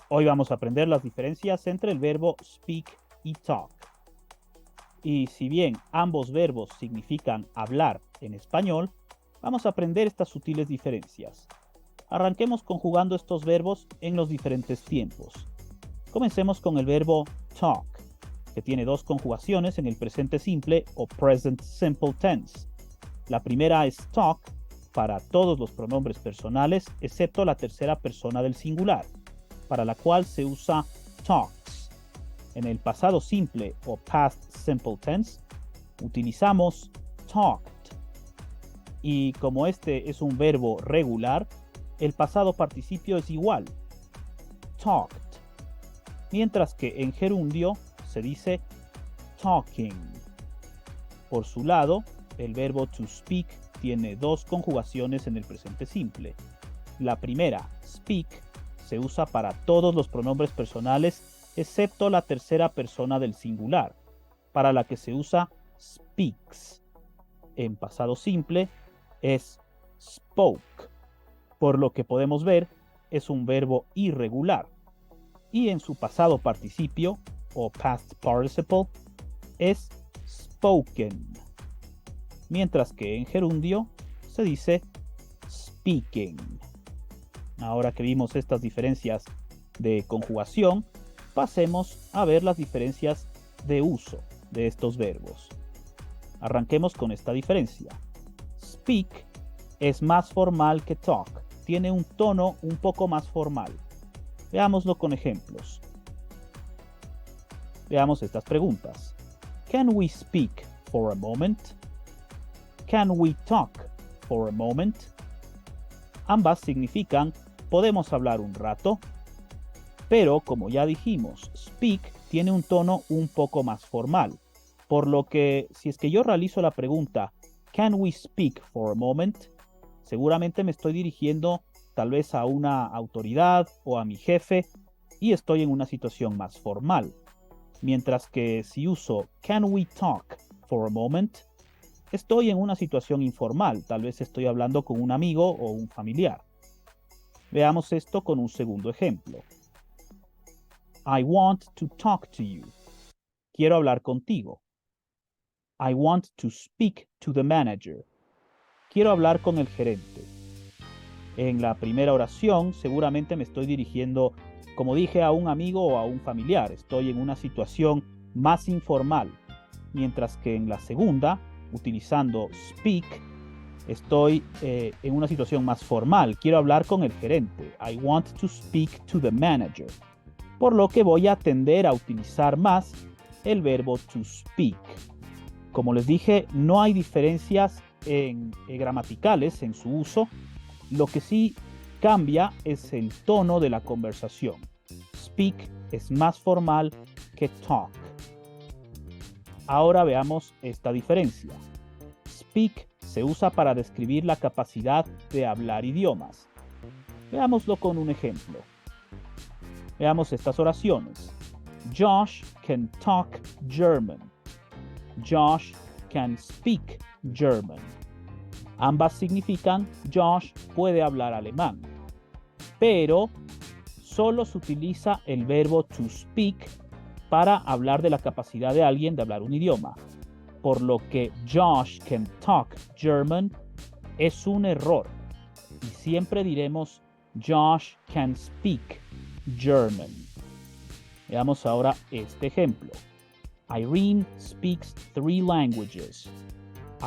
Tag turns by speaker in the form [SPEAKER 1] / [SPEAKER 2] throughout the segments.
[SPEAKER 1] Hoy vamos a aprender las diferencias entre el verbo speak y talk. Y si bien ambos verbos significan hablar en español, vamos a aprender estas sutiles diferencias. Arranquemos conjugando estos verbos en los diferentes tiempos. Comencemos con el verbo talk, que tiene dos conjugaciones en el presente simple o present simple tense. La primera es talk para todos los pronombres personales, excepto la tercera persona del singular, para la cual se usa talks. En el pasado simple o past simple tense, utilizamos talked. Y como este es un verbo regular, el pasado participio es igual, talked. Mientras que en gerundio se dice talking. Por su lado, el verbo to speak tiene dos conjugaciones en el presente simple. La primera, speak, se usa para todos los pronombres personales excepto la tercera persona del singular, para la que se usa speaks. En pasado simple es spoke, por lo que podemos ver es un verbo irregular. Y en su pasado participio o past participle es spoken, mientras que en gerundio se dice speaking. Ahora que vimos estas diferencias de conjugación, pasemos a ver las diferencias de uso de estos verbos. Arranquemos con esta diferencia. Speak es más formal que talk, tiene un tono un poco más formal. Veámoslo con ejemplos. Veamos estas preguntas. Can we speak for a moment? Can we talk for a moment? Ambas significan podemos hablar un rato, pero como ya dijimos, speak tiene un tono un poco más formal, por lo que si es que yo realizo la pregunta Can we speak for a moment? Seguramente me estoy dirigiendo tal vez a una autoridad o a mi jefe y estoy en una situación más formal. Mientras que si uso Can we talk for a moment? Estoy en una situación informal, tal vez estoy hablando con un amigo o un familiar. Veamos esto con un segundo ejemplo. I want to talk to you. Quiero hablar contigo. I want to speak to the manager. Quiero hablar con el gerente. En la primera oración seguramente me estoy dirigiendo, como dije, a un amigo o a un familiar. Estoy en una situación más informal. Mientras que en la segunda, utilizando speak, estoy en una situación más formal. Quiero hablar con el gerente. I want to speak to the manager. Por lo que voy a tender a utilizar más el verbo to speak. Como les dije, no hay diferencias gramaticales en su uso. Lo que sí cambia es el tono de la conversación. Speak es más formal que talk. Ahora veamos esta diferencia. Speak se usa para describir la capacidad de hablar idiomas. Veámoslo con un ejemplo. Veamos estas oraciones. Josh can talk German. Josh can speak German. Ambas significan Josh puede hablar alemán. Pero solo se utiliza el verbo to speak para hablar de la capacidad de alguien de hablar un idioma. Por lo que Josh can talk German es un error. Y siempre diremos Josh can speak German. Veamos ahora este ejemplo. Irene speaks 3 languages.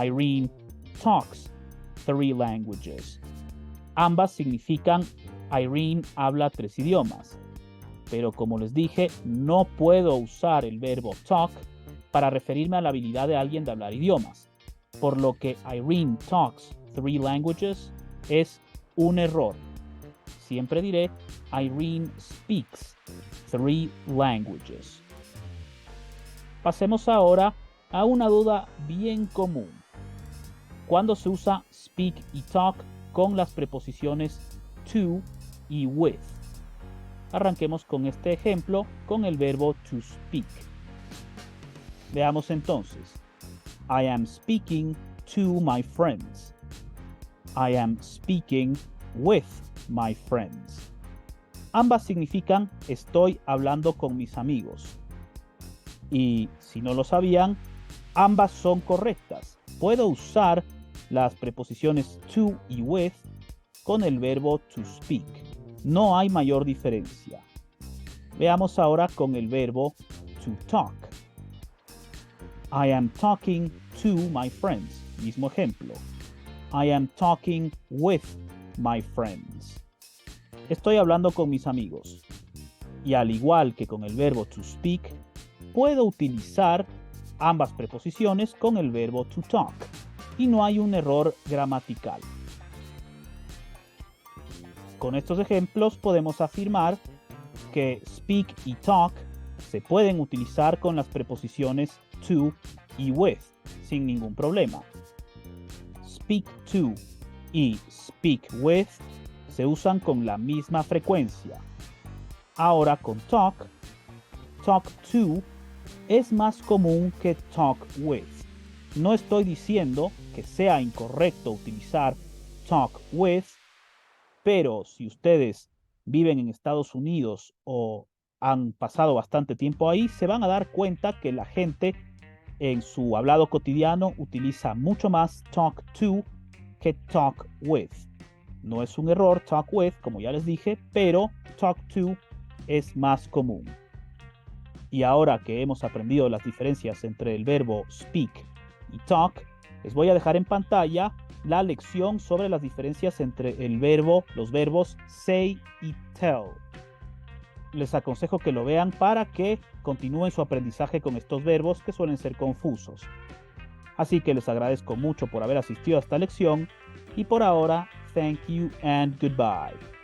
[SPEAKER 1] Irene talks 3 languages. Ambas significan Irene habla 3 idiomas. Pero como les dije, no puedo usar el verbo talk para referirme a la habilidad de alguien de hablar idiomas. Por lo que Irene talks 3 languages es un error. Siempre diré Irene speaks 3 languages. Pasemos ahora a una duda bien común. ¿Cuándo se usa speak y talk con las preposiciones to y with? Arranquemos con este ejemplo con el verbo to speak. Veamos entonces. I am speaking to my friends. I am speaking with my friends. Ambas significan estoy hablando con mis amigos. Y si no lo sabían, ambas son correctas. Puedo usar las preposiciones to y with con el verbo to speak. No hay mayor diferencia. Veamos ahora con el verbo to talk. I am talking to my friends. Mismo ejemplo. I am talking with my friends. Estoy hablando con mis amigos. Y al igual que con el verbo to speak, puedo utilizar ambas preposiciones con el verbo to talk. Y no hay un error gramatical. Con estos ejemplos podemos afirmar que speak y talk se pueden utilizar con las preposiciones to y with sin ningún problema. Speak to y speak with se usan con la misma frecuencia. Ahora con talk to es más común que talk with. No estoy diciendo que sea incorrecto utilizar talk with, pero si ustedes viven en Estados Unidos o han pasado bastante tiempo ahí, se van a dar cuenta que la gente en su hablado cotidiano utiliza mucho más talk to que talk with. No es un error talk with, como ya les dije, pero talk to es más común. Y ahora que hemos aprendido las diferencias entre el verbo speak y talk, les voy a dejar en pantalla la lección sobre las diferencias entre los verbos say y tell. Les aconsejo que lo vean para que continúen su aprendizaje con estos verbos que suelen ser confusos. Así que les agradezco mucho por haber asistido a esta lección y por ahora, thank you and goodbye.